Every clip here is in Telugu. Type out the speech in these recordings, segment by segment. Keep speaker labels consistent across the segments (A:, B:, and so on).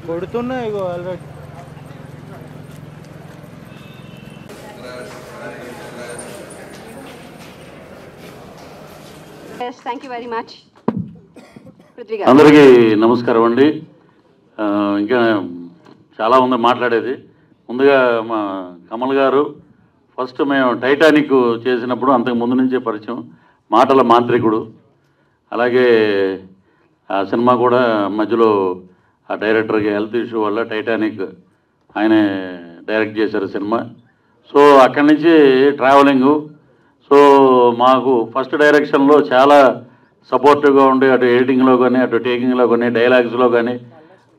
A: కొడుతున్నాయి ఇగో ఆల్రెడీ.
B: అందరికీ నమస్కారం అండి. ఇంకా చాలా ఉంది మాట్లాడేది. ముందుగా మా కమల్ గారు ఫస్ట్ మేము టైటానిక్ చేసినప్పుడు అంతకు ముందు నుంచే పరిచయం, మాటల మాంత్రికుడు. అలాగే ఆ సినిమా కూడా మధ్యలో ఆ డైరెక్టర్కి హెల్త్ ఇష్యూ వల్ల టైటానిక్ ఆయనే డైరెక్ట్ చేశారు సినిమా. సో అక్కడి నుంచి ట్రావెలింగు. సో మాకు ఫస్ట్ డైరెక్షన్లో చాలా సపోర్టివ్గా ఉండి అటు ఎడిటింగ్లో కానీ అటు టేకింగ్లో కానీ డైలాగ్స్లో కానీ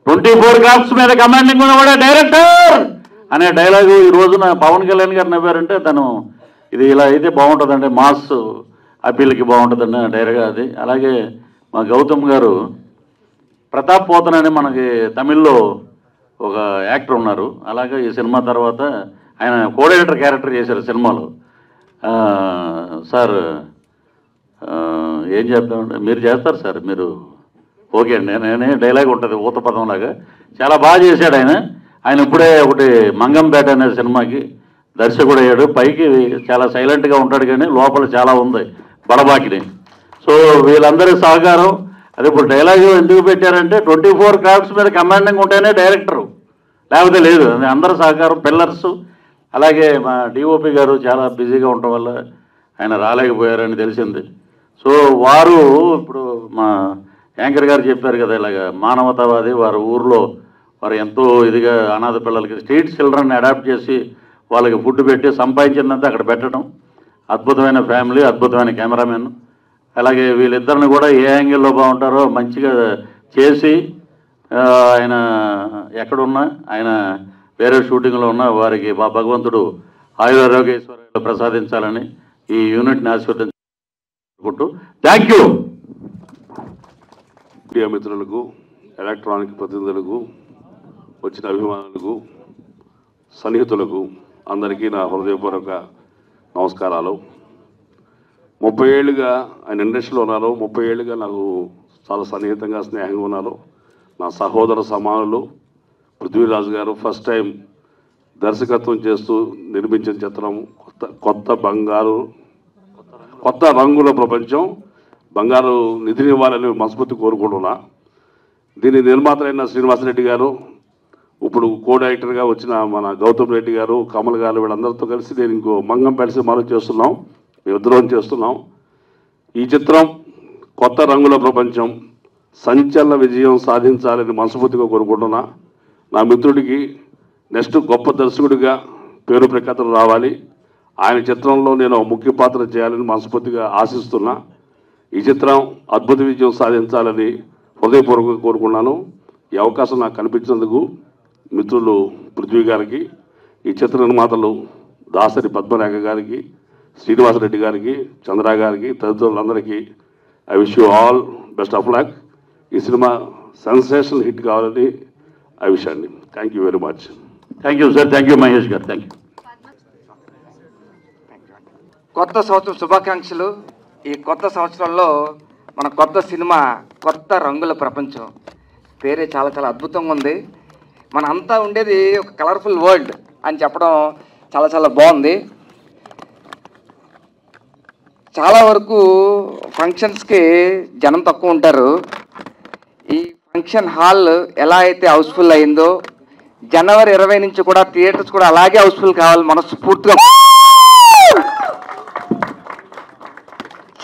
B: 24 క్రాఫ్ట్స్ మీద కమాండింగ్ ఉన్నవాడే డైరెక్టర్ అనే డైలాగు ఈ రోజున పవన్ కళ్యాణ్ గారు నవ్వారంటే తను ఇది ఇలా అయితే బాగుంటుందండి, మాస్ అప్పీల్కి బాగుంటుందండి డైరెక్ట్గా అది. అలాగే మా గౌతమ్ గారు ప్రతాప్ పోతన్ అని మనకి తమిళ్లో ఒక యాక్టర్ ఉన్నారు. అలాగే ఈ సినిమా తర్వాత ఆయన కోఆర్డినేటర్ క్యారెక్టర్ చేశారు సినిమాలో. సార్ ఏం చెప్తామంటే మీరు చేస్తారు సార్, మీరు ఓకే అండి. నేనే డైలాగ్ ఉంటుంది ఊత పదంలాగా చాలా బాగా చేశాడు ఆయన. ఆయన ఇప్పుడే ఒకటి మంగంపేట అనే సినిమాకి దర్శకుడు అయ్యాడు. పైకి చాలా సైలెంట్గా ఉంటాడు కానీ లోపల చాలా ఉంది బడబాకిని. సో వీళ్ళందరి సహకారం అది. ఇప్పుడు డైలాగ్ ఎందుకు పెట్టారంటే 24 క్రాఫ్ట్స్ మీద కమాండింగ్ ఉంటేనే డైరెక్టరు, లేకపోతే లేదు. అందరి సహకారం పిల్లర్స్. అలాగే మా డిఓపి గారు చాలా బిజీగా ఉండటం వల్ల ఆయన రాలేకపోయారని తెలిసింది. సో వారు ఇప్పుడు మా యాంకర్ గారు చెప్పారు కదా, ఇలాగ మానవతావాది. వారి ఊర్లో వారు ఎంతో ఇదిగా అనాథ పిల్లలకి స్ట్రీట్ చిల్డ్రన్ అడాప్ట్ చేసి వాళ్ళకి ఫుడ్ పెట్టి సంపాదించిందంతా అక్కడ పెట్టడం. అద్భుతమైన ఫ్యామిలీ, అద్భుతమైన కెమెరామెన్. అలాగే వీళ్ళిద్దరిని కూడా ఏ యాంగిల్లో బాగుంటారో మంచిగా చేసి ఆయన ఎక్కడున్నా, ఆయన వేరే షూటింగ్లో ఉన్నా వారికి భగవంతుడు ఆయురారోగ్యేశ్వర్యాలు ప్రసాదించాలని ఈ యూనిట్ని ఆశీర్వదించుకుంటూ థ్యాంక్ యూ.
C: మీడియా మిత్రులకు, ఎలక్ట్రానిక్ ప్రతినిధులకు, వచ్చిన అభిమానులకు, సన్నిహితులకు అందరికీ నా హృదయపూర్వక నమస్కారాలు. 30 ఏళ్ళుగా ఆయన ఇండస్ట్రీలో ఉన్నారు. 30 ఏళ్ళుగా నాకు చాలా సన్నిహితంగా స్నేహంగా ఉన్నారు. నా సహోదర సమానులు పృథ్వీరాజు గారు ఫస్ట్ టైం దర్శకత్వం చేస్తూ నిర్మించిన చిత్రం కొత్త రంగుల ప్రపంచం. బంగారు నిధిని ఇవ్వాలని మనస్ఫూర్తి కోరుకుంటున్నా. దీని నిర్మాతలైన శ్రీనివాసరెడ్డి గారు, ఇప్పుడు కో డైరెక్టర్గా వచ్చిన మన గౌతమ్ రెడ్డి గారు, కమల్ గారు, వీళ్ళందరితో కలిసి నేను ఇంకో మంగంపేట సినిమాలో చేస్తున్నాం, మేమిద్దరం చేస్తున్నాం. ఈ చిత్రం కొత్త రంగుల ప్రపంచం సంచలన విజయం సాధించాలని మనస్ఫూర్తిగా కోరుకుంటున్నా. నా మిత్రుడికి నెక్స్ట్ గొప్ప దర్శకుడిగా పేరు ప్రఖ్యాతలు రావాలి. ఆయన చిత్రంలో నేను ముఖ్య పాత్ర చేయాలని మనస్ఫూర్తిగా ఆశిస్తున్నా. ఈ చిత్రం అద్భుత విజయం సాధించాలని హృదయపూర్వకంగా కోరుకున్నాను. ఈ అవకాశం నాకు కనిపించినందుకు మిత్రులు పృథ్వీ గారికి, ఈ చిత్ర నిర్మాతలు దాసరి పద్మరేఖ గారికి, శ్రీనివాసరెడ్డి గారికి, చంద్ర గారికి, తదితరులందరికీ I wish you all best of luck. ఈ సినిమా సెన్సేషనల్ హిట్ కావాలని ఐ విష్ అండి. Thank you very much.
B: Thank you sir. Thank you Mahesh గారు. Thank you.
D: కొత్త సంవత్సరం శుభాకాంక్షలు. ఈ కొత్త సంవత్సరంలో మన కొత్త సినిమా కొత్త రంగుల ప్రపంచం పేరే చాలా చాలా అద్భుతంగా ఉంది. మన అంతా ఉండేది ఒక కలర్ఫుల్ వరల్డ్ అని చెప్పడం చాలా చాలా బాగుంది. చాలా వరకు ఫంక్షన్స్కి జనం తక్కువ ఉంటారు. ఈ ఫంక్షన్ హాల్ ఎలా అయితే హౌస్ఫుల్ అయిందో జనవరి 20 నుంచి కూడా థియేటర్స్ కూడా అలాగే హౌస్ఫుల్ కావాలి మనస్ఫూర్తిగా.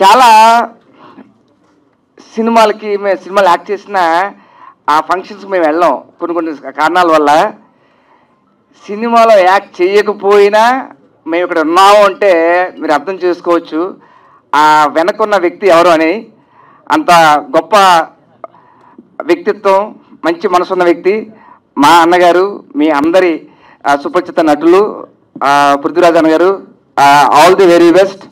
D: చాలా సినిమాలు యాక్ట్ చేసిన ఆ ఫంక్షన్స్కి మేము వెళ్ళాం కొన్ని కారణాల వల్ల. సినిమాలో యాక్ట్ చేయకపోయినా మేము ఇక్కడ ఉన్నాము అంటే మీరు అర్థం చేసుకోవచ్చు ఆ వెనకున్న వ్యక్తి ఎవరు అని. అంత గొప్ప వ్యక్తిత్వం, మంచి మనసున్న వ్యక్తి మా అన్నగారు, మీ అందరి సుపరిచిత నటులు పృథ్వీరాజ్ అన్న గారు. All the very best.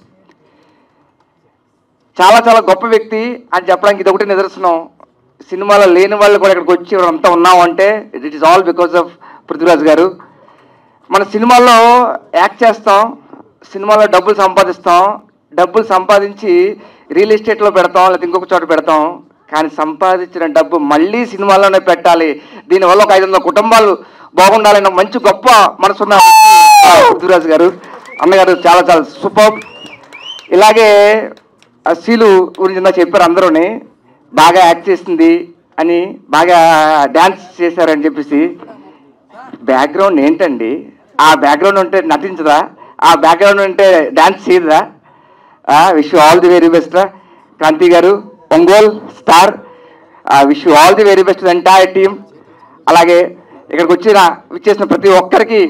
D: చాలా చాలా గొప్ప వ్యక్తి అని చెప్పడానికి ఇది ఒకటి నిదర్శనం. సినిమాలో లేని వాళ్ళు కూడా ఇక్కడికి వచ్చి అంతా ఉన్నాము అంటే it is all because of Prithviraj గారు. మన సినిమాల్లో యాక్ట్ చేస్తాం, సినిమాలో డబ్బులు సంపాదిస్తాం, డబ్బులు సంపాదించి రియల్ ఎస్టేట్లో పెడతాం, లేదా ఇంకొక చోట పెడతాం. కానీ సంపాదించిన డబ్బు మళ్ళీ సినిమాల్లోనే పెట్టాలి, దీనివల్ల ఒక 500 కుటుంబాలు బాగుండాలన్న మంచి గొప్ప మనసున్న పృథ్వీరాజ్ గారు అన్నగారు చాలా చాలా సూపర్. ఇలాగే శీలు గురించి నాకు చెప్పారు అందరూని, బాగా యాక్ట్ చేసింది అని, బాగా డ్యాన్స్ చేశారని చెప్పేసి. బ్యాక్గ్రౌండ్ ఏంటండి? ఆ బ్యాక్గ్రౌండ్ ఉంటే నటించదా? ఆ బ్యాక్గ్రౌండ్ ఉంటే డ్యాన్స్ చేయదా? Wish you all the very best Kranthi గారు, Ongole star. Wish you all the very best entire team. అలాగే ఇక్కడికి విచ్చేసిన ప్రతి ఒక్కరికి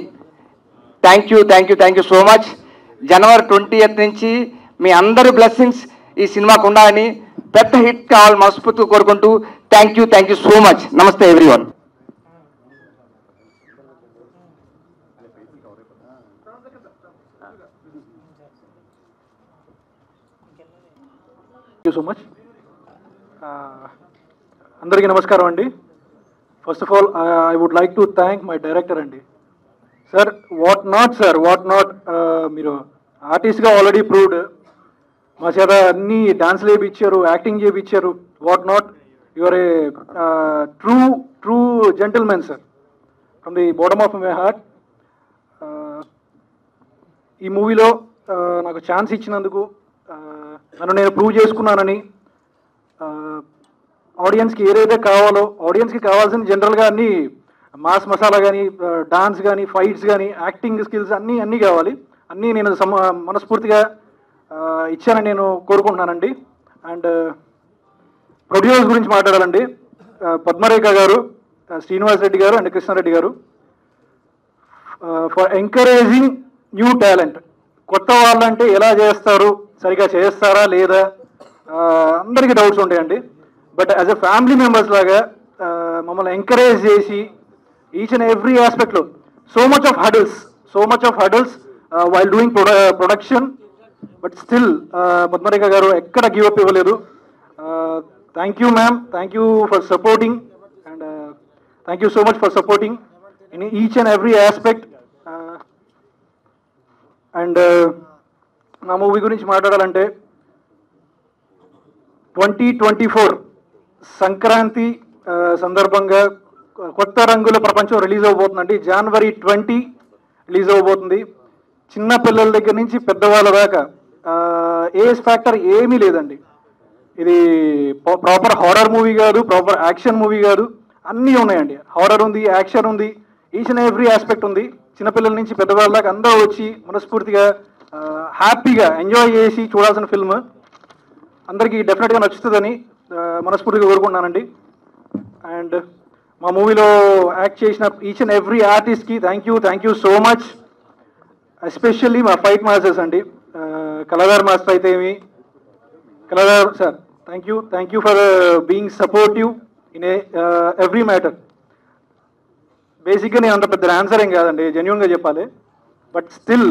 D: థ్యాంక్ యూ సో మచ్. జనవరి 20th నుంచి మీ అందరి బ్లెస్సింగ్స్ ఈ సినిమాకు ఉండాలని, పెద్ద హిట్ కావాలి మనస్ఫూర్తిగా కోరుకుంటూ థ్యాంక్ యూ సో మచ్. నమస్తే everyone.
E: Thank you so much. అందరికీ నమస్కారం అండి. First of all I would like to thank my director అండి. సార్ వాట్ నాట్ మీరు ఆర్టిస్ట్గా ఆల్రెడీ ప్రూవ్డ్. మా చేత అన్ని డాన్స్లు చేయించారు, యాక్టింగ్ చేయించారు. What not, your a true gentlemen sir, from the bottom of my heart. ఈ మూవీలో నాకు ఛాన్స్ ఇచ్చినందుకు, నన్ను నేను ప్రూవ్ చేసుకున్నానని, ఆడియన్స్కి ఏదైతే కావాలో, ఆడియన్స్కి కావాల్సిన జనరల్గా అన్ని మాస్ మసాలా కానీ, డాన్స్ కానీ, ఫైట్స్ కానీ, యాక్టింగ్ స్కిల్స్ అన్నీ కావాలి. అన్నీ నేను మనస్ఫూర్తిగా ఇచ్చానని నేను కోరుకుంటున్నానండి. అండ్ ప్రొడ్యూసర్స్ గురించి మాట్లాడాలండి. పద్మరేఖ గారు, శ్రీనివాస్ రెడ్డి గారు అండ్ కృష్ణారెడ్డి గారు, ఫర్ ఎంకరేజింగ్ న్యూ టాలెంట్. కొత్త వాళ్ళంటే ఎలా చేస్తారు, సరిగా చేస్తారా లేదా, అందరికీ డౌట్స్ ఉంటాయండి. But as a family members లాగా మమ్మల్ని ఎంకరేజ్ చేసి ఈచ్ అండ్ ఎవ్రీ ఆస్పెక్ట్లో so much of hurdles while doing production, but still Padmarekha గారు ఎక్కడ గివ్ అప్ ఇవ్వలేదు. Thank you ma'am, thank you for supporting, and thank you so much for supporting in each and every aspect. And నా మూవీ గురించి మాట్లాడాలంటే 2024 సంక్రాంతి సందర్భంగా కొత్త రంగుల ప్రపంచం రిలీజ్ అవబోతుందండి. January 20 రిలీజ్ అవబోతుంది. చిన్న పిల్లల దగ్గర నుంచి పెద్దవాళ్ళ దాకా ఏజ్ ఫ్యాక్టర్ ఏమీ లేదండి. ఇది ప్రాపర్ హారర్ మూవీ కాదు, ప్రాపర్ యాక్షన్ మూవీ కాదు, అన్నీ ఉన్నాయండి. హారర్ ఉంది, యాక్షన్ ఉంది, ఈచ్ అండ్ ఎవ్రీ ఆస్పెక్ట్ ఉంది. చిన్నపిల్లల నుంచి పెద్దవాళ్ళ దాకా అందరూ వచ్చి మనస్ఫూర్తిగా హ్యాపీగా ఎంజాయ్ చేసి చూడాల్సిన ఫిల్మ్. అందరికీ డెఫినెట్గా నచ్చుతుందని మనస్ఫూర్తిగా కోరుకుంటున్నానండి. అండ్ మా మూవీలో యాక్ట్ చేసిన ఈచ్ అండ్ ఎవ్రీ ఆర్టిస్ట్కి thank you so much. Especially మా ఫైట్ మాస్టర్స్ అండి. కళాధార్ మాస్టర్ అయితే ఏమి, Kaladhar sir thank you for being supportive in every matter. బేసిక్గా నేను అంత పెద్ద డాన్సర్ ఏం కాదండి, జెన్యున్గా చెప్పాలి. బట్ స్టిల్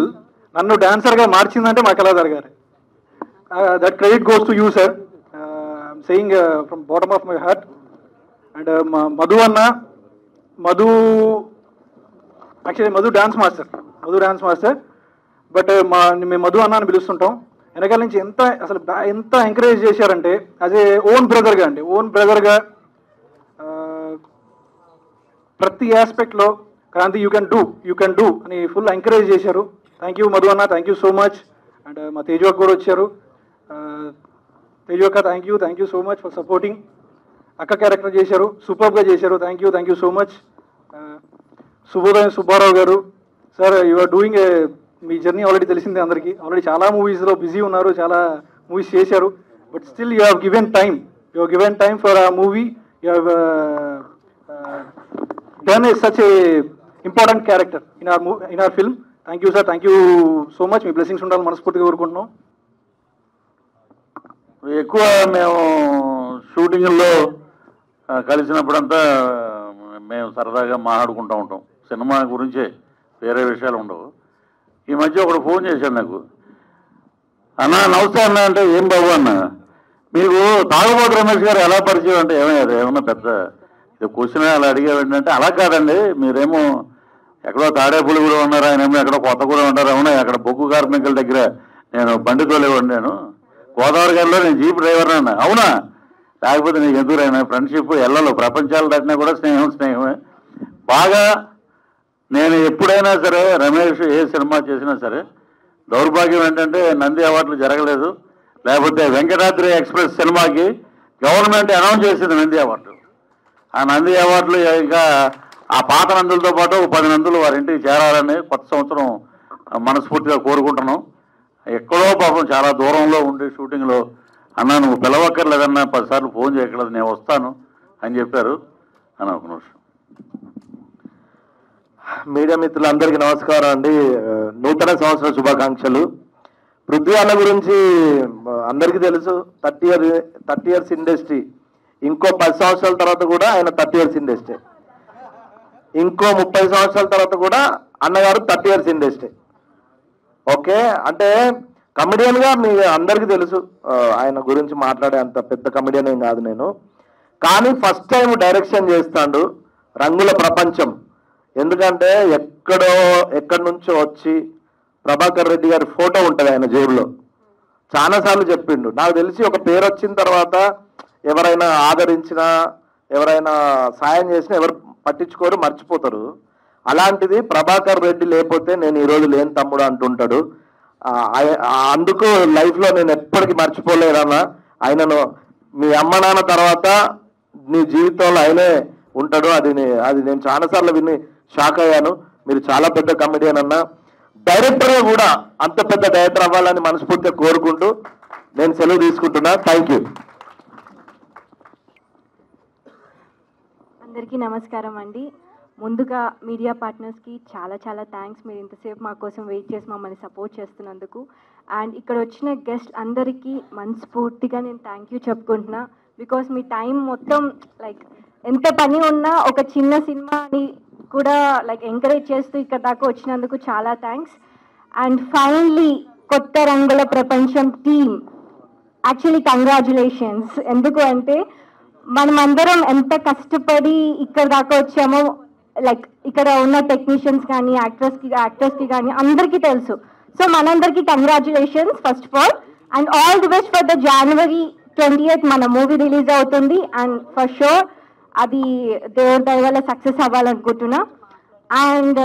E: నన్ను డాన్సర్గా మార్చిందంటే మా కళాధార్ గారే. That credit goes to you sir. I'm saying from bottom of my heart. And Madhu actually Madhu dance master. But మేము మధు అన్న అని పిలుస్తుంటాం. వెనకాల నుంచి ఎంత ఎంకరేజ్ చేశారంటే యాజ్ ఏ ఓన్ బ్రదర్గా ప్రతి ఆస్పెక్ట్లో క్రాంతి యూ కెన్ డూ అని ఫుల్ ఎంకరేజ్ చేశారు. థ్యాంక్ యూ మధు అన్న, thank you so much. And మా తేజు అక్క కూడా వచ్చారు. తేజు అక్క thank you so much for supporting. అక్క క్యారెక్టర్ చేశారు, సూపర్గా చేశారు. Thank you so much. శుభోదయం Subbarao garu sir, you are doing మీ జర్నీ ఆల్రెడీ తెలిసిందే అందరికీ. ఆల్రెడీ చాలా మూవీస్లో బిజీ ఉన్నారు, చాలా మూవీస్ చేశారు. But still you have given time for ఆ movie. You have done such a important character in our film. Thank you sir, thank you so much. మీ బ్లెస్సింగ్స్ ఉండాలని మనస్ఫూర్తిగా కోరుకుంటున్నాం.
B: ఎక్కువ మేము షూటింగ్లో కలిసినప్పుడంతా మేము సరదాగా మాట్లాడుకుంటూ ఉంటాం. సినిమా గురించే, వేరే విషయాలు ఉండవు. ఈ మధ్య ఒకడు ఫోన్ చేశాడు నాకు, అన్న నమస్తే అన్న అంటే, ఏం బాబు అన్న మీకు తాగుబోతు రమేష్ గారు ఎలా పరిచయం అంటే, ఏమన్నా పెద్ద క్వశ్చన్ అలా అడిగేవాడి అంటే, అలా కాదండి, మీరేమో ఎక్కడో తాడేపల్లి కూడా ఉన్నారు, ఆయన ఏమో ఎక్కడో కొత్త కూడా ఉన్నారు. అవునా, అక్కడ బొగ్గు కార్మికుల దగ్గర నేను బండి తోలేవాడు, నేను గోదావరి గారిలో నేను జీప్ డ్రైవర్ అన్న. అవునా? లేకపోతే నీకు ఎందుకురైనా ఫ్రెండ్షిప్ ఎల్లలో ప్రపంచాలు దాటినా కూడా స్నేహమే. బాగా నేను ఎప్పుడైనా సరే రమేష్ ఏ సినిమా చేసినా సరే, దౌర్భాగ్యం ఏంటంటే నంది అవార్డులు జరగలేదు. లేకపోతే వెంకటాద్రి ఎక్స్ప్రెస్ సినిమాకి గవర్నమెంట్ అనౌన్స్ చేసింది నంది అవార్డు. ఆ నంది అవార్డులు ఇంకా ఆ పాత నందులతో పాటు 10 నందులు వారి ఇంటికి చేరాలని కొత్త సంవత్సరం మనస్ఫూర్తిగా కోరుకుంటున్నాం. ఎక్కడో పాపం చాలా దూరంలో ఉండి షూటింగ్లో, అన్న నువ్వు పిలవక్కర్లేదన్నా 10 సార్లు ఫోన్ చేయక్కర్లేదు, నేను వస్తాను అని చెప్పారు అని ఒక నిమిషం.
F: మీడియా మిత్రులందరికీ నమస్కారం అండి. నూతన సంవత్సర శుభాకాంక్షలు. పృథ్వీ అన్న గురించి అందరికీ తెలుసు. 30 ఇయర్స్ ఇండస్ట్రీ. ఇంకో 10 సంవత్సరాల తర్వాత కూడా ఆయన 30 ఇయర్స్ ఇండస్ట్రీ. ఇంకో 30 సంవత్సరాల తర్వాత కూడా అన్నగారు 30 ఇయర్స్ ఇండస్ట్రీ. ఓకే, అంటే కమెడియన్గా మీ అందరికీ తెలుసు. ఆయన గురించి మాట్లాడే అంత పెద్ద కమెడియన్ ఏం కాదు నేను. కానీ ఫస్ట్ టైం డైరెక్షన్ చేస్తాడు రంగుల ప్రపంచం. ఎందుకంటే ఎక్కడి నుంచో వచ్చి ప్రభాకర్ రెడ్డి గారి ఫోటో ఉంటుంది ఆయన జేబులో. చాలాసార్లు చెప్పిండు. నాకు తెలిసి ఒక పేరు వచ్చిన తర్వాత ఎవరైనా ఆదరించినా, ఎవరైనా సాయం చేసినా ఎవరు పట్టించుకోరు, మర్చిపోతారు. అలాంటిది ప్రభాకర్ రెడ్డి లేకపోతే నేను ఈరోజు లేని తమ్ముడు అంటుంటాడు. అందుకు లైఫ్లో నేను ఎప్పటికీ మర్చిపోలేదన్నా. ఆయనను మీ అమ్మ నాన్న తర్వాత నీ జీవితంలో ఆయనే ఉంటాడు. అది నేను చాలాసార్లు విని షాక్ అయ్యాను. మీరు చాలా పెద్ద కమెడియన్ అన్న. డైరెక్టర్గా కూడా అంత పెద్ద డైరెక్టర్ అవ్వాలని మనస్ఫూర్తిగా కోరుకుంటూ నేను సెలవు తీసుకుంటున్నా. Thank you.
G: అందరికీ నమస్కారం అండి. ముందుగా మీడియా పార్ట్నర్స్కి చాలా చాలా థ్యాంక్స్. మీరు ఇంతసేపు మా కోసం వెయిట్ చేసి మమ్మల్ని సపోర్ట్ చేస్తున్నందుకు. అండ్ ఇక్కడ వచ్చిన గెస్ట్ అందరికీ మనస్ఫూర్తిగా నేను థ్యాంక్ యూ చెప్పుకుంటున్నా. బికాస్ మీ టైం మొత్తం లైక్ ఎంత పని ఉన్నా ఒక చిన్న సినిమాని కూడా లైక్ ఎంకరేజ్ చేస్తూ ఇక్కడ దాకా వచ్చినందుకు చాలా థ్యాంక్స్. అండ్ ఫైనల్లీ కొత్త రంగుల ప్రపంచం టీమ్, యాక్చువల్లీ కంగ్రాచులేషన్స్. ఎందుకు అంటే మనమందరం ఎంత కష్టపడి ఇక్కడ దాకా వచ్చామో లైక్ ఇక్కడ ఉన్న టెక్నీషియన్స్ కానీ యాక్టర్స్కి కానీ అందరికీ తెలుసు. సో మనందరికీ congratulations first of all. And all the best for the January 28th మన మూవీ రిలీజ్ అవుతుంది. అండ్ ఫర్ షూర్ అది దేవుడి దయ వల్ల సక్సెస్ అవ్వాలనుకుంటున్నా. అండ్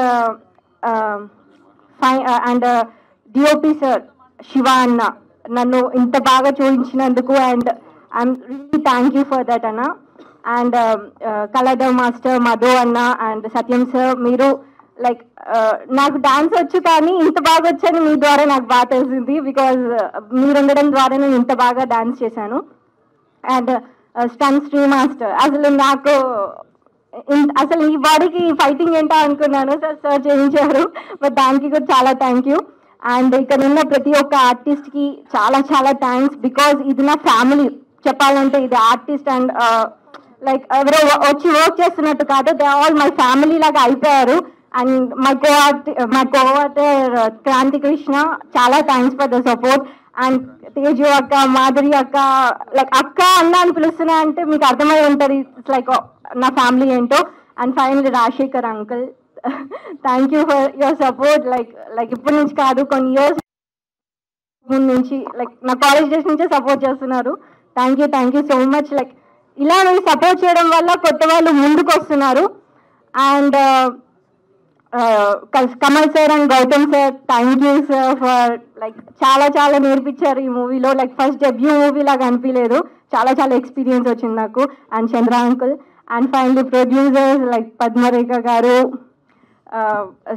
G: డిఓపి సార్ శివ అన్న నన్ను ఇంత బాగా చూపించినందుకు and I'm really thank you for that అన్న. అండ్ కళాధర్ మాస్టర్ మధు అన్న అండ్ సత్యం సార్, మీరు లైక్ నాకు డాన్స్ వచ్చు కానీ ఇంత బాగా వచ్చని మీ ద్వారా నాకు బాగా తెలిసింది. బికాజ్ మీరు ఉండడం ద్వారా నేను ఇంత బాగా డాన్స్ చేశాను. అండ్ స్టన్ శ్రీ మాస్టర్, అసలు ఈ బాడీకి ఫైటింగ్ ఏంటో అనుకున్నాను, సార్ చేయించారు. బట్ దానికి కూడా చాలా థ్యాంక్ యూ. అండ్ ఇక్కడ ఉన్న ప్రతి ఒక్క ఆర్టిస్ట్కి చాలా చాలా థ్యాంక్స్. బికాజ్ ఇది నా ఫ్యామిలీ. చెప్పాలంటే ఇది ఆర్టిస్ట్ అండ్ లైక్ ఎవరో వచ్చి వర్క్ చేస్తున్నట్టు కాదు, దే ఆల్ మై ఫ్యామిలీ లాగా అయిపోయారు. అండ్ మై కోఆర్టర్ క్రాంతి కృష్ణ, చాలా thanks for the support. And Teju అక్క, మాధురి అక్క, లైక్ అక్క అన్న అని పిలుస్తున్నా అంటే మీకు అర్థమై ఉంటుంది ఇట్స్ లైక్ నా ఫ్యామిలీ ఏంటో. And finally Rajasekhar uncle, thank you for your support. Like ఇప్పటి నుంచి కాదు, కొన్ని ఇయర్స్ ముందు నుంచి లైక్ నా కాలేజ్ డేస్ నుంచే సపోర్ట్ చేస్తున్నారు. Thank you so much. Like ఇలా మీరు సపోర్ట్ చేయడం వల్ల కొత్త వాళ్ళు ముందుకు వస్తున్నారు. And Kamal sir and Gautam sir, thank you sir for like చాలా చాలా నేర్పించారు ఈ మూవీలో. లైక్ ఫస్ట్ డెబ్యూ మూవీ లాగా అనిపించలేదు, చాలా చాలా ఎక్స్పీరియన్స్ వచ్చింది నాకు. And Chandra uncle. And finally producers like Padmarekha గారు,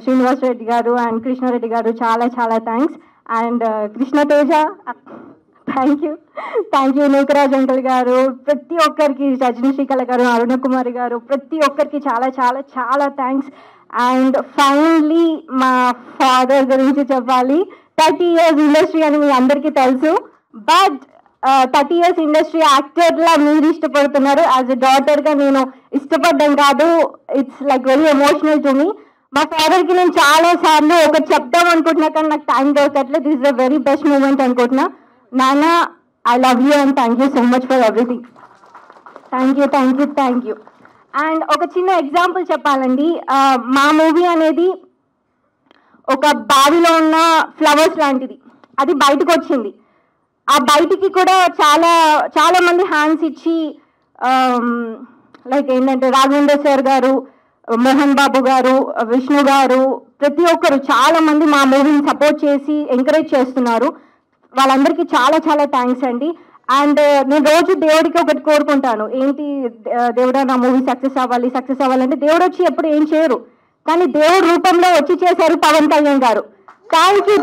G: శ్రీనివాస్ రెడ్డి గారు అండ్ కృష్ణారెడ్డి గారు, చాలా చాలా thanks. And Krishna Teja, thank you Nookaraj uncle గారు, ప్రతి ఒక్కరికి, రజనీ శ్రీకళ గారు, అరుణ కుమారి గారు, ప్రతి ఒక్కరికి చాలా చాలా చాలా థ్యాంక్స్. అండ్ ఫైనల్లీ మా ఫాదర్ గురించి చెప్పాలి. 30 years ఇండస్ట్రీ అని మీ అందరికీ తెలుసు. బట్ 30 years ఇండస్ట్రీ యాక్టర్లా మీరు ఇష్టపడుతున్నారు. యాజ్ ఎ డాటర్గా నేను ఇష్టపడ్డం కాదు, it's like very emotional to me. మా ఫాదర్కి నేను చాలా సార్లు ఒకటి చెప్తాం అనుకుంటున్నా కానీ నాకు టైం దొరకట్లేదు. This is the very best moment అనుకుంటున్నా. నాన్న, I love you and thank you so much for everything. Thank you. And ఒక చిన్న ఎగ్జాంపుల్ చెప్పాలండి. మా మూవీ అనేది ఒక బావిలో ఉన్న ఫ్లవర్స్ లాంటిది. అది బయటకు వచ్చింది. ఆ బయటికి కూడా చాలా మంది హ్యాండ్స్ ఇచ్చి లైక్ ఏంటంటే రాఘవేంద్ర సార్ గారు, మోహన్ బాబు గారు, విష్ణు గారు, ప్రతి ఒక్కరు చాలా మంది మా మూవీని సపోర్ట్ చేసి ఎంకరేజ్ చేస్తున్నారు. వాళ్ళందరికీ చాలా థ్యాంక్స్ అండి. అండ్ నేను రోజు దేవుడికి ఒకటి కోరుకుంటాను, ఏంటి దేవుడా నా మూవీ సక్సెస్ అవ్వాలంటే దేవుడు వచ్చి ఎప్పుడు ఏం చేయరు, కానీ దేవుడు రూపంలో వచ్చి చేశారు Pawan Kalyan garu. Thank you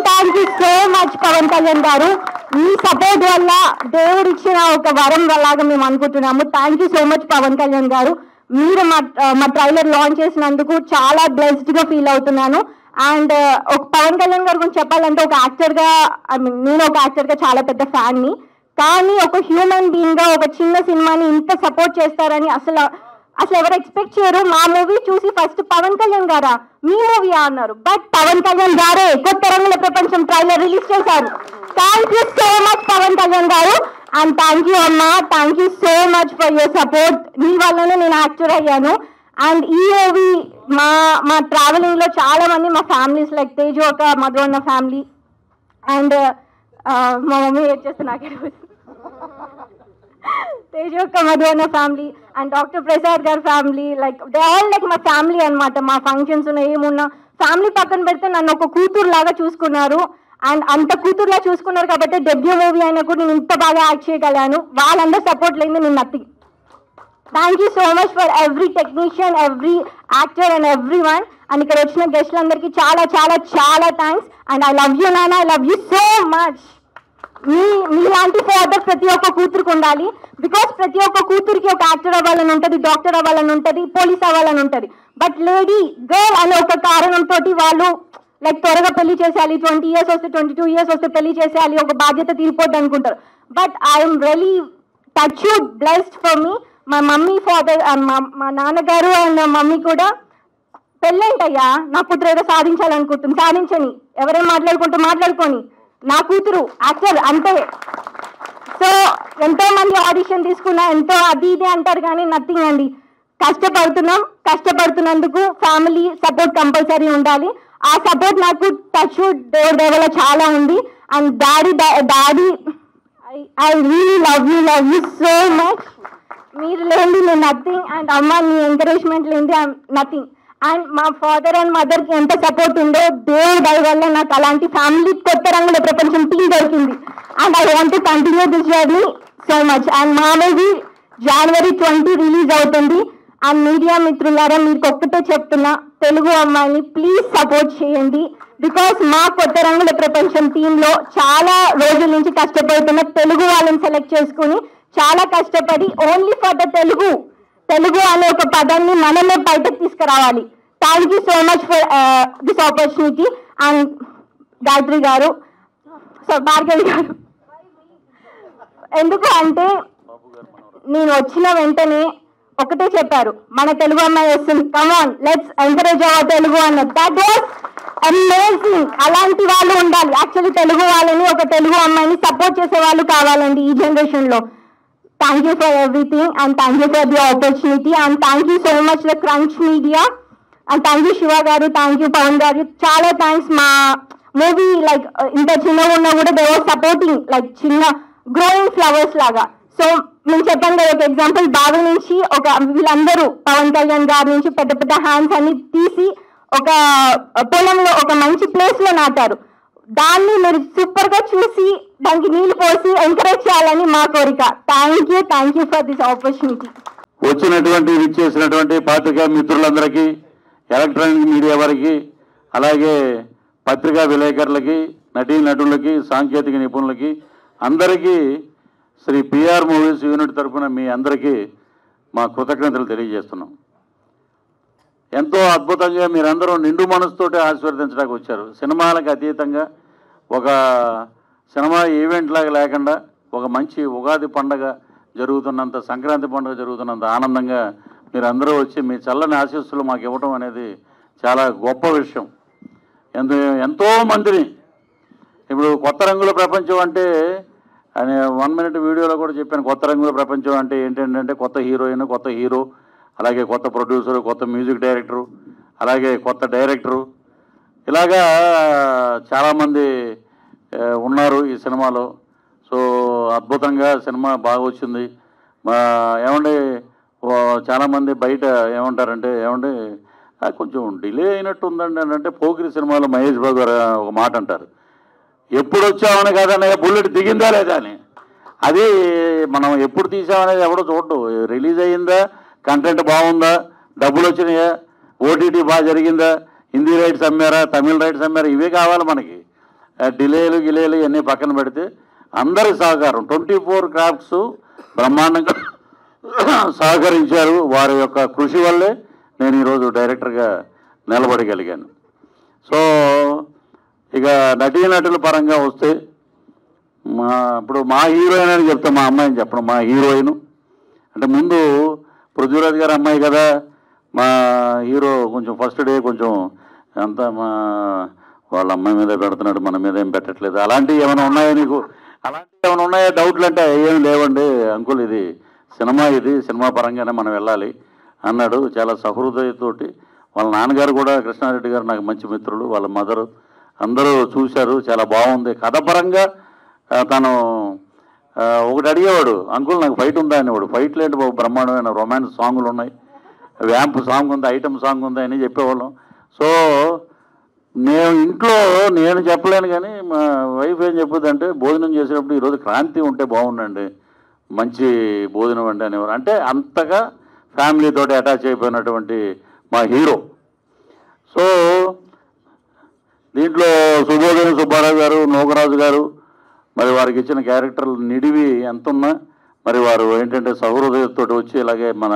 G: so much Pawan Kalyan garu. మీ సపోర్ట్ వల్ల దేవుడు ఇచ్చిన ఒక వరం లాగా మేము అనుకుంటున్నాము. Thank you so much Pawan Kalyan garu. మీరు మా ట్రైలర్ లాంచ్ చేసినందుకు చాలా బ్లెస్డ్గా ఫీల్ అవుతున్నాను. అండ్ ఒక పవన్ కళ్యాణ్ గారి గురించి చెప్పాలంటే ఒక యాక్టర్గా, నేను ఒక యాక్టర్గా చాలా పెద్ద ఫ్యాన్ని, కానీ ఒక హ్యూమన్ బీయింగ్గా ఒక చిన్న సినిమాని ఇంత సపోర్ట్ చేస్తారని అసలు ఎవరు ఎక్స్పెక్ట్ చేయరు. మా మూవీ చూసి ఫస్ట్ పవన్ కళ్యాణ్ గారా మీ మూవీయా అన్నారు, బట్ పవన్ కళ్యాణ్ గారే కొత్త రంగుల ప్రపంచం ట్రైలర్ రిలీజ్ చేశారు. Thank you so much Pawan Kalyan గారు. అండ్ థ్యాంక్ యూ అమ్మా, thank you so much for your support. మీ వల్లనే నేను యాక్టర్ అయ్యాను. అండ్ ఈ మూవీ మా ట్రావెలింగ్లో చాలా మంది మా ఫ్యామిలీస్ లైక్ తేజు ఒక మధు అన్న ఫ్యామిలీ, అండ్ మా మమ్మీ ఏం చేస్తే నాకే తేజు యొక్క మధు అన్న ఫ్యామిలీ అండ్ డాక్టర్ ప్రసాద్ గారి family, like they all like మా ఫ్యామిలీ అనమాట. మా ఫంక్షన్స్ ఉన్న ఏమున్నా ఫ్యామిలీ పక్కన పెడితే నన్ను ఒక కూతురు లాగా చూసుకున్నారు. అండ్ అంత కూతురులా చూసుకున్నారు కాబట్టి డెబ్యూ మూవీ అయినా కూడా నేను ఇంత బాగా యాక్ట్ చేయగలను. వాళ్ళందరూ సపోర్ట్ లేని నేను nothing. Thank you so much for every technician, every actor and every one. And ఇక్కడ వచ్చిన గెస్ట్లందరికీ చాలా thanks. And I love you నాన్న, I love you so much. మీలాంటి ఫాదర్ ప్రతి ఒక్క కూతురికి ఉండాలి. బికాస్ ప్రతి ఒక్క కూతురికి ఒక యాక్టర్ అవ్వాలని ఉంటుంది, డాక్టర్ అవ్వాలని ఉంటుంది, పోలీస్ అవ్వాలని ఉంటుంది. బట్ లేడీ గర్ల్ అనే ఒక కారణంతో వాళ్ళు లైక్ త్వరగా పెళ్లి చేసేయాలి, 20 years వస్తే 22 years వస్తే పెళ్లి చేసేయాలి, ఒక బాధ్యత తీరిపోద్ది అనుకుంటారు. But I'm really touched, blessed for me. మా మమ్మీ ఫాదర్, మా నాన్నగారు అండ్ మమ్మీ కూడా పెళ్ళేంటయ్యా నా కూతురు ఏదో సాధించాలనుకుంటుంది, సాధించని, ఎవరేం మాట్లాడుకొని నా కూతురు యాక్టర్ అంతే. సో ఎంతో మంది ఆడిషన్ తీసుకున్నా, ఎంతో అది ఇది అంటారు కానీ నథింగ్ అండి. కష్టపడుతున్నందుకు ఫ్యామిలీ సపోర్ట్ కంపల్సరీ ఉండాలి. ఆ సపోర్ట్ నాకు టచ్ దేవుడి వల్ల చాలా ఉంది. And daddy I really love you so much. మీరు లేండి నేను నథింగ్. అండ్ అమ్మ నీ ఎంకరేజ్మెంట్ లేండి ఐఎమ్ నథింగ్. అండ్ మా ఫాదర్ అండ్ మదర్కి ఎంత సపోర్ట్ ఉందో దేవుడి దయ వల్ల నాకు అలాంటి ఫ్యామిలీ కొత్త రంగుల ప్రపంచం టీం దొరికింది. And I want to continue this journey so much. And మా మూవీ January 20 రిలీజ్ అవుతుంది. అండ్ మీడియా మిత్రులారా మీకు ఒక్కటే చెప్తున్నా, తెలుగు అమ్మాయిని ప్లీజ్ సపోర్ట్ చేయండి. బికాస్ మా కొత్త రంగుల ప్రపంచం టీంలో చాలా రోజుల నుంచి కష్టపడుతున్న తెలుగు వాళ్ళని సెలెక్ట్ చేసుకుని చాలా కష్టపడి ఓన్లీ ఫర్ ద తెలుగు అనే ఒక పదాన్ని మనమే బయటకు తీసుకురావాలి. Thank you so much for this opportunity. And Gayatri గారు, భార్గవి గారు, ఎందుకు అంటే నేను వచ్చిన వెంటనే ఒకటే చెప్పారు, మన తెలుగు అమ్మాయి వస్తుంది, come on let's encourage our Telugu అన్నది. That was amazing. అలాంటి వాళ్ళు ఉండాలి. యాక్చువల్లీ తెలుగు వాళ్ళని, ఒక తెలుగు అమ్మాయిని సపోర్ట్ చేసే వాళ్ళు కావాలండి ఈ జనరేషన్లో. Thank you for everything and thank you for the opportunity and thank you so much the Crunch Media and thank you Shiva garu, thank you Pawan garu, chaala thanks. Ma movie like inta chinna unna kuda they were supporting like chinna growing flowers laga. So నేను చెప్పాను కదా ఒక ఎగ్జాంపుల్, బావి నుంచి ఒక వీళ్ళందరూ పవన్ కళ్యాణ్ గారి నుంచి పెద్ద హ్యాండ్స్ అన్ని తీసి ఒక పొలంలో ఒక మంచి ప్లేస్ లో నాటారు. దాన్ని మీరు సూపర్ గా చూసి దానికి నీళ్లు పోసి ఎంకరేజ్ చేయాలని మా కోరిక. Thank you for this opportunity.
B: వచ్చినటువంటి విచ్చేసినటువంటి పాత్రికా మిత్రులందరికీ, ఎలక్ట్రానిక్ మీడియా వారికి, అలాగే పత్రికా విలేకరులకి, నటీనటులకి, సాంకేతిక నిపుణులకి అందరికీ శ్రీ పిఆర్ మూవీస్ యూనిట్ తరఫున మీ అందరికీ మా కృతజ్ఞతలు తెలియజేస్తున్నాం. ఎంతో అద్భుతంగా మీరందరూ నిండు మనసుతోటి ఆశీర్వదించడానికి వచ్చారు. సినిమాలకు అతీతంగా ఒక సినిమా ఈవెంట్ లాగా లేకుండా ఒక మంచి ఉగాది పండగ జరుగుతున్నంత, సంక్రాంతి పండుగ జరుగుతున్నంత ఆనందంగా మీరందరూ వచ్చి మీ చల్లని ఆశీస్సులు మాకు ఇవ్వడం అనేది చాలా గొప్ప విషయం. ఎంతోమందిని ఇప్పుడు కొత్త రంగుల ప్రపంచం అంటే అని 1 minute వీడియోలో కూడా చెప్పాను. కొత్త రంగుల ప్రపంచం అంటే ఏంటంటే కొత్త హీరోయిన్, కొత్త హీరో, అలాగే కొత్త ప్రొడ్యూసరు, కొత్త మ్యూజిక్ డైరెక్టరు, అలాగే కొత్త డైరెక్టరు, ఇలాగా చాలామంది ఉన్నారు ఈ సినిమాలో. సో అద్భుతంగా సినిమా బాగా వచ్చింది. ఏమండి చాలామంది బయట ఏమంటారంటే ఏమండి కొంచెం డిలే అయినట్టు ఉందండి అని అంటే, పోకిరి సినిమాలో మహేష్ బాబు గారు ఒక మాట అంటారు, ఎప్పుడు వచ్చామని కాదన్నయ్య బుల్లెట్ దిగిందా లేదా అని. అది మనం ఎప్పుడు తీసామనేది ఎవడో చూడడు. రిలీజ్ అయ్యిందా, కంటెంట్ బాగుందా, డబ్బులు వచ్చినాయా, ఓటీటీ బాగా జరిగిందా, హిందీ రైట్స్ అమ్మారా, తమిళ రైట్స్ అమ్మారా, ఇవే కావాలి మనకి. డిలేలు గిలేలు ఇవన్నీ పక్కన పెడితే అందరి సహకారం 24 క్రాఫ్ట్స్ బ్రహ్మాండంగా సహకరించారు. వారి యొక్క కృషి వల్లే నేను ఈరోజు డైరెక్టర్గా నిలబడగలిగాను. సో ఇక నటీనటుల పరంగా వస్తే ఇప్పుడు మా హీరోయిన్ అని చెప్తాం, మా అమ్మాయిని చెప్పడం. మా హీరోయిన్ అంటే ముందు పృథ్వీరాజ్ గారి అమ్మాయి కదా, మా హీరో కొంచెం ఫస్ట్ డే కొంచెం అంతా వాళ్ళ అమ్మాయి మీద పెడుతున్నాడు, మన మీద ఏం పెట్టట్లేదు. అలాంటివి ఏమైనా ఉన్నాయా నీకు, అలాంటివి ఏమైనా ఉన్నాయా డౌట్లు అంటే ఏం లేవండి అంకుల్, ఇది సినిమా, ఇది సినిమా పరంగానే మనం వెళ్ళాలి అన్నాడు. చాలా సహృదయతోటి. వాళ్ళ నాన్నగారు కూడా కృష్ణారెడ్డి గారు నాకు మంచి మిత్రులు, వాళ్ళ మదరు అందరూ చూశారు. చాలా బాగుంది కథ పరంగా. తను ఒకటి అడిగేవాడు, అంకుల్ నాకు ఫైట్ ఉందా అనేవాడు. ఫైట్లు ఏంటి బాబు, బ్రహ్మాండమైన రొమాన్స్ సాంగులు ఉన్నాయి, వ్యాంప్ సాంగ్ ఉంది, ఐటమ్ సాంగ్ ఉంది అని చెప్పేవాళ్ళం. సో నేను ఇంట్లో నేను చెప్పలేను కానీ మా వైఫ్ ఏం చెప్పుద్దంటే, భోజనం చేసేటప్పుడు ఈరోజు క్రాంతి ఉంటే బాగుండండి, మంచి భోజనం అండి అనేవారు. అంటే అంతగా ఫ్యామిలీతో అటాచ్ అయిపోయినటువంటి మా హీరో. సో దీంట్లో సుబోధన సుబ్బారావు గారు, నోగరాజు గారు, మరి వారికి ఇచ్చిన క్యారెక్టర్లు నిడివి ఎంత ఉన్నా మరి వారు ఏంటంటే సహృదయంతో వచ్చి, ఇలాగే మన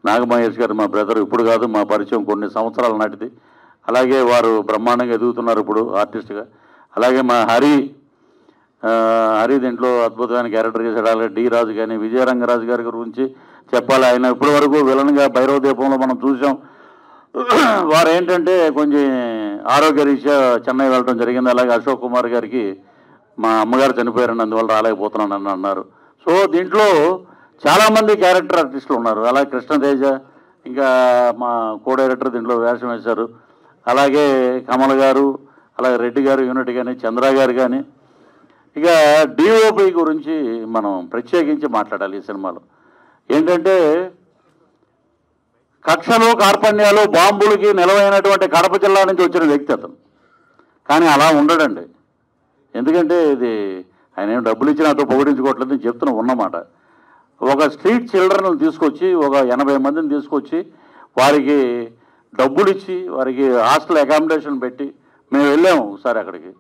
B: నాగమహేష్ గారు మా బ్రదర్, ఇప్పుడు కాదు మా పరిచయం కొన్ని సంవత్సరాల నాటిది. అలాగే వారు బ్రహ్మాండంగా ఎదుగుతున్నారు ఇప్పుడు ఆర్టిస్ట్గా. అలాగే మా హరి దీంట్లో అద్భుతమైన క్యారెక్టర్ చేశాడు. అలాగే డి రాజు కానీ, విజయరంగరాజు గారి గురించి చెప్పాలి. ఆయన ఇప్పటి వరకు విలన్గా భైరవ దీపంలో మనం చూసాం. వారు ఏంటంటే కొంచెం ఆరోగ్య రీత్యా చెన్నై వెళ్ళడం జరిగింది. అలాగే అశోక్ కుమార్ గారికి మా అమ్మగారు చనిపోయారని అందువల్ల రాలేకపోతున్నానని అన్నారు. సో దీంట్లో చాలామంది క్యారెక్టర్ ఆర్టిస్టులు ఉన్నారు. అలాగే కృష్ణతేజ, ఇంకా మా కో డైరెక్టర్ దీంట్లో వేషం వేశారు. అలాగే కమల్ గారు, అలాగే రెడ్డి గారు యూనిట్ కానీ, చంద్ర గారు కానీ. ఇక డిఓపి గురించి మనం ప్రత్యేకించి మాట్లాడాలి ఈ సినిమాలో. ఏంటంటే కక్షలు, కార్పణ్యాలు, బాంబులకి నిలవైనటువంటి కడప జిల్లా నుంచి వచ్చిన వ్యక్తి అతను. కానీ అలా ఉండడండి. ఎందుకంటే ఇది ఆయన ఏం డబ్బులు ఇచ్చి నాతో పొగిడించుకోవట్లేదు, నేను చెప్తున్నా ఉన్నమాట. ఒక స్ట్రీట్ చిల్డ్రన్ తీసుకొచ్చి, ఒక 80 మందిని తీసుకొచ్చి వారికి డబ్బులు ఇచ్చి, వారికి హాస్టల్ అకామిడేషన్ పెట్టి, మేము వెళ్ళాము ఒకసారి అక్కడికి,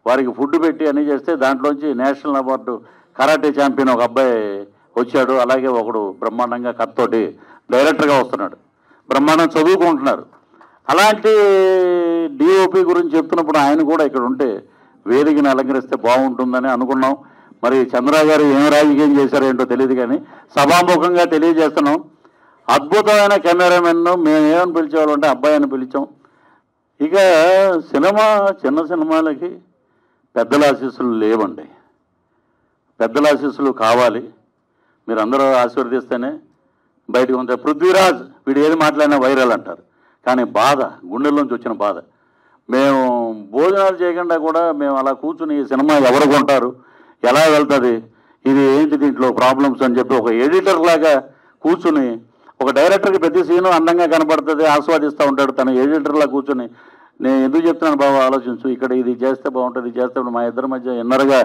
B: వారికి ఫుడ్ పెట్టి అన్నీ చేస్తే దాంట్లోంచి నేషనల్ అవార్డు కరాటే ఛాంపియన్ ఒక అబ్బాయి వచ్చాడు. అలాగే ఒకడు బ్రహ్మాండంగా కథతోటి డైరెక్టర్గా వస్తున్నాడు, బ్రహ్మాండం చదువుకుంటున్నారు. అలాంటి డిఓపి గురించి చెప్తున్నప్పుడు ఆయన కూడా ఇక్కడ ఉంటే వేదికను అలంకరిస్తే బాగుంటుందని అనుకున్నాం. మరి చంద్ర గారు ఏం రాజకీయం చేశారో ఏంటో తెలియదు కానీ సభాముఖంగా తెలియజేస్తున్నాం. అద్భుతమైన కెమెరామెన్ను మేము ఏమని పిలిచేవాళ్ళంటే అబ్బాయి అని పిలిచాం. ఇక సినిమా చిన్న సినిమాలకి పెద్దల ఆశీస్సులు లేవండి, పెద్దల ఆశీస్సులు కావాలి. మీరు అందరూ ఆశీర్వదిస్తేనే బయటకు ఉంటే. పృథ్వీరాజ్ వీడు ఏది మాట్లాడినా వైరల్ అంటారు, కానీ బాధ, గుండెల్లోంచి వచ్చిన బాధ. మేము భోజనాలు చేయకుండా కూడా మేము అలా కూర్చుని ఈ సినిమా ఎవరు కొంటారు, ఎలా వెళ్తుంది, ఇది ఏంటి దీంట్లో ప్రాబ్లమ్స్ అని చెప్పి ఒక ఎడిటర్ లాగా కూర్చుని, ఒక డైరెక్టర్కి ప్రతి సీను అందంగా కనపడుతుంది, ఆస్వాదిస్తూ ఉంటాడు. తన ఎడిటర్లా కూర్చొని నేను ఎందుకు చెప్తున్నాను బాబు ఆలోచించు, ఇక్కడ ఇది చేస్తే బాగుంటుంది, ఇది చేస్తే మా ఇద్దరి మధ్య ఇన్నర్గా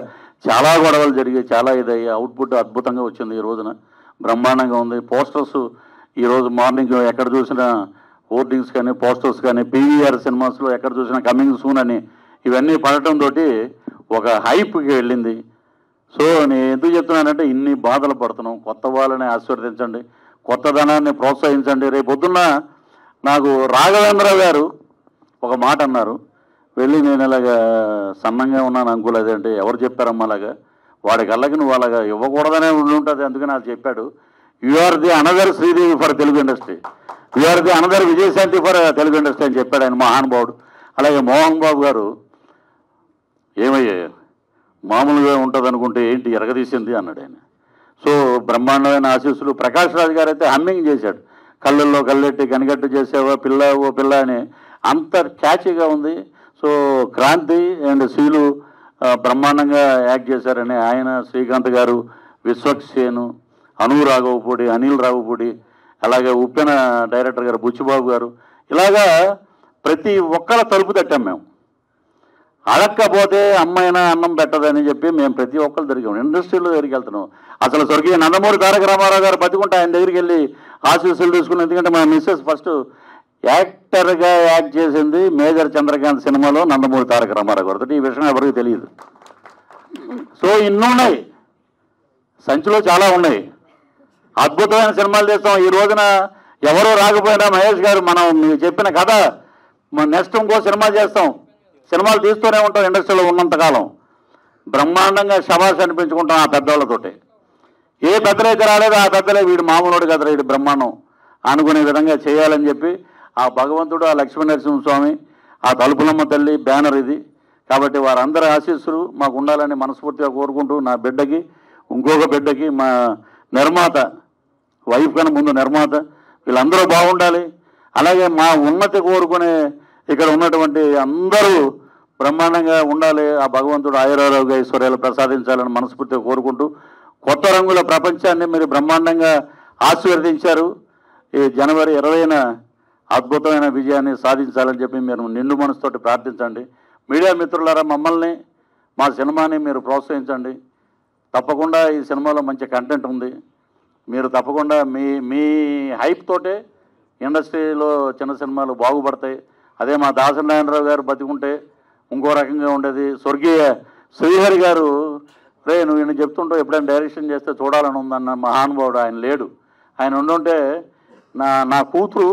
B: చాలా గొడవలు జరిగాయి, చాలా ఇదయ్యి. అవుట్పుట్ అద్భుతంగా వచ్చింది. ఈ రోజున బ్రహ్మాండంగా ఉంది. పోస్టర్స్ ఈరోజు మార్నింగ్ ఎక్కడ చూసినా హోర్డింగ్స్ కానీ, పోస్టర్స్ కానీ, పీవీఆర్ సినిమాస్లో ఎక్కడ చూసినా కమింగ్ సూన్ అని ఇవన్నీ పడటంతో ఒక హైప్కి వెళ్ళింది. సో నేను ఎందుకు చెప్తున్నానంటే ఇన్ని బాధలు పడుతున్నాం. కొత్త వాళ్ళని ఆశీర్వదించండి, కొత్తదనాన్ని ప్రోత్సహించండి. రేపు పొద్దున్న నాకు రాఘవేంద్ర గారు ఒక మాట అన్నారు, వెళ్ళి నేను ఇలాగా సన్నంగా ఉన్నాను అంకుల్, అదేంటే ఎవరు చెప్పారమ్మా అలాగా, వాడి కళ్ళకి నువ్వు అలాగా ఇవ్వకూడదనే ఉండి ఉంటుంది, అందుకని నాకు చెప్పాడు. You are the another Sridevi for Telugu industry, you are the another Vijayashanti for Telugu industry అని చెప్పాడు ఆయన, మహానుభావుడు. అలాగే మోహన్ బాబు గారు ఏమయ్యా మామూలుగా ఉంటుంది అనుకుంటే ఏంటి ఎరగదీసింది అన్నాడు ఆయన. సో బ్రహ్మాండమైన ఆశీస్సులు. ప్రకాష్ రాజ్ గారు అయితే హమ్మింగ్ చేశాడు, కళ్ళల్లో కళ్ళెట్టి కనిగట్టు చేసేవా పిల్ల ఓ పిల్ల అని, అంత క్యాచీగా ఉంది. సో క్రాంతి అండ్ శీలు బ్రహ్మాండంగా యాక్ట్ చేశారని ఆయన, శ్రీకాంత్ గారు, విశ్వక్సేను, అను రాఘవపూడి, అనిల్ రాఘవపూడి, అలాగే ఉప్పెన డైరెక్టర్ గారు బుచ్చిబాబు గారు, ఇలాగా ప్రతి ఒక్కళ్ళ తలుపు తట్టాం మేము. అడక్కపోతే అమ్మాయినా అన్నం పెట్టదని చెప్పి మేము ప్రతి ఒక్కరు తిరిగాం, ఇండస్ట్రీలో దగ్గరికి వెళ్తున్నాం. అసలు స్వర్గీయ నందమూరి తారక రామారావు గారు బతికుంటే ఆయన దగ్గరికి వెళ్ళి ఆశీస్సులు తీసుకుని, ఎందుకంటే మా మిస్సెస్ ఫస్ట్ యాక్టర్గా యాక్ట్ చేసింది మేజర్ చంద్రకాంత్ సినిమాలో నందమూరి తారక రామారావు గారితో. ఈ విషయం ఎవరికి తెలియదు. సో ఇన్నున్నాయి, సంచిలో చాలా ఉన్నాయి, అద్భుతమైన సినిమాలు చేస్తాం. ఈ రోజున ఎవరో రాకపోయినా మహేష్ గారు మనం మీకు చెప్పిన కథ నెక్స్ట్ ఇంకో సినిమా చేస్తాం, సినిమాలు తీస్తూనే ఉంటాం ఇండస్ట్రీలో ఉన్నంతకాలం. బ్రహ్మాండంగా శబాష్ అనిపించుకుంటాం ఆ పెద్దవాళ్ళతోటి. ఏ పెద్దలైతే రాలేదో ఆ పెద్దలే వీడు మామూలుడు కదరా వీడు బ్రహ్మాండం అనుకునే విధంగా చేయాలని చెప్పి ఆ భగవంతుడు, ఆ లక్ష్మీ నరసింహస్వామి, ఆ తలుపులమ్మ తల్లి బ్యానర్ ఇది. కాబట్టి వారందరి ఆశీస్సులు మాకు ఉండాలని మనస్ఫూర్తిగా కోరుకుంటూ, నా బిడ్డకి, ఇంకొక బిడ్డకి, మా నిర్మాత వైఫ్ కన్నా ముందు నిర్మాత, వీళ్ళందరూ బాగుండాలి. అలాగే మా ఉన్నతి కోరుకునే ఇక్కడ ఉన్నటువంటి అందరూ బ్రహ్మాండంగా ఉండాలి. ఆ భగవంతుడు ఆయురారోగ్య ఐశ్వర్యాలు ప్రసాదించాలని మనస్ఫూర్తిగా కోరుకుంటూ, కొత్త రంగుల ప్రపంచాన్ని మీరు బ్రహ్మాండంగా ఆశీర్వదించారు. ఈ జనవరి 20న అద్భుతమైన విజయాన్ని సాధించాలని చెప్పి మీరు నిండు మనసుతోటి ప్రార్థించండి. మీడియా మిత్రులారా, మమ్మల్ని, మా సినిమాని మీరు ప్రోత్సహించండి. తప్పకుండా ఈ సినిమాలో మంచి కంటెంట్ ఉంది. మీరు తప్పకుండా మీ హైప్ తోటే ఇండస్ట్రీలో చిన్న సినిమాలు బాగుపడతాయి. అదే మా దాసనారాయణరావు గారు బతికుంటే ఇంకో రకంగా ఉండేది. స్వర్గీయ శ్రీహరి గారు, రే నువ్వు ఈయన చెప్తుంటావు ఎప్పుడైనా డైరెక్షన్ చేస్తే చూడాలని ఉందన్న మహానుభావుడు. ఆయన లేడు. ఆయన ఉండుంటే నా కూతురు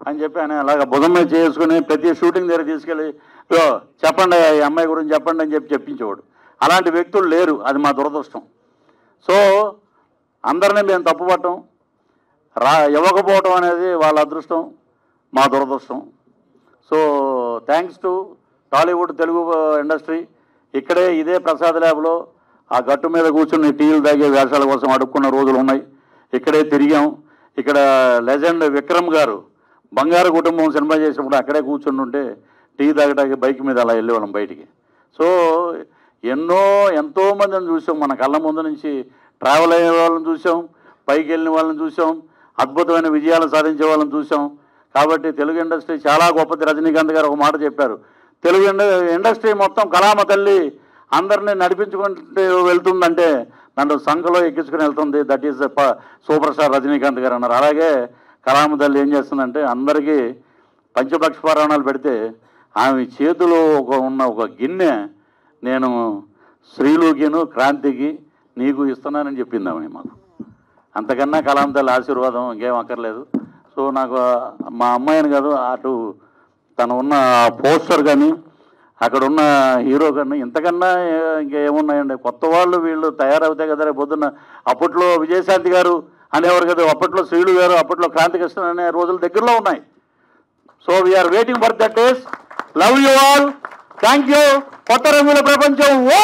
B: అని చెప్పి ఆయన అలాగ భుజం మీద చేసుకుని ప్రతి షూటింగ్ దగ్గర తీసుకెళ్ళి చెప్పండి ఈ అమ్మాయి గురించి చెప్పండి అని చెప్పి చెప్పించేవాడు. అలాంటి వ్యక్తులు లేరు, అది మా దురదృష్టం. సో అందరినీ మేము తప్పుపట్టం, ఇవ్వకపోవటం అనేది వాళ్ళ అదృష్టం, మా దురదృష్టం. So thanks to Tollywood Telugu industry. ఇక్కడే ఇదే ప్రసాద్ ల్యాబ్లో ఆ గట్టు మీద కూర్చుని టీలు తాగే వేషాల కోసం అడుక్కున్న రోజులు ఉన్నాయి. ఇక్కడే తిరిగాం. ఇక్కడ లెజెండ్ విక్రమ్ గారు బంగారు కుటుంబం సినిమా చేసినప్పుడు అక్కడే కూర్చుని ఉంటే టీ తాగడానికి బైక్ మీద అలా వెళ్ళేవాళ్ళం బయటికి. సో ఎంతోమందిని చూసాం, మన కళ్ళ ముందు నుంచి ట్రావెల్ అయ్యే వాళ్ళని చూసాం, పైకి వెళ్ళిన వాళ్ళని చూసాం, అద్భుతమైన విజయాలు సాధించే వాళ్ళని చూసాం. కాబట్టి తెలుగు ఇండస్ట్రీ చాలా గొప్పది. రజనీకాంత్ గారు ఒక మాట చెప్పారు, తెలుగు ఇండస్ట్రీ మొత్తం కళామ తల్లి అందరినీ నడిపించుకుంటూ వెళ్తుందంటే నన్ను సంఖలో ఎక్కించుకుని వెళ్తుంది. That is super star Rajinikanth గారు అన్నారు. అలాగే కళామ తల్లి ఏం చేస్తుందంటే అందరికీ పంచపక్ష పురాణాలు పెడితే ఆమె చేతిలో ఉన్న ఒక గిన్నె నేను శ్రీలోకిను క్రాంతికి నీకు ఇస్తున్నానని చెప్పింది ఆమె మాకు. అంతకన్నా కళామ తల్లి ఆశీర్వాదం ఇంకేం అక్కర్లేదు. సో నాకు మా అమ్మాయిని కాదు, అటు తను ఉన్న పోస్టర్ కానీ అక్కడ ఉన్న హీరో కానీ ఇంతకన్నా ఇంకేమున్నాయండి. కొత్త వాళ్ళు వీళ్ళు తయారవుతాయి కదా రేపు పొద్దున్న. అప్పట్లో విజయశాంతి గారు అనేవారు కదా, అప్పట్లో శ్రీలు గారు, అప్పట్లో క్రాంతికృష్ణ అనే రోజులు దగ్గరలో ఉన్నాయి. So we are waiting for that days. Love you all. Thank you. కొత్త రంగుల ప్రపంచం. ఓ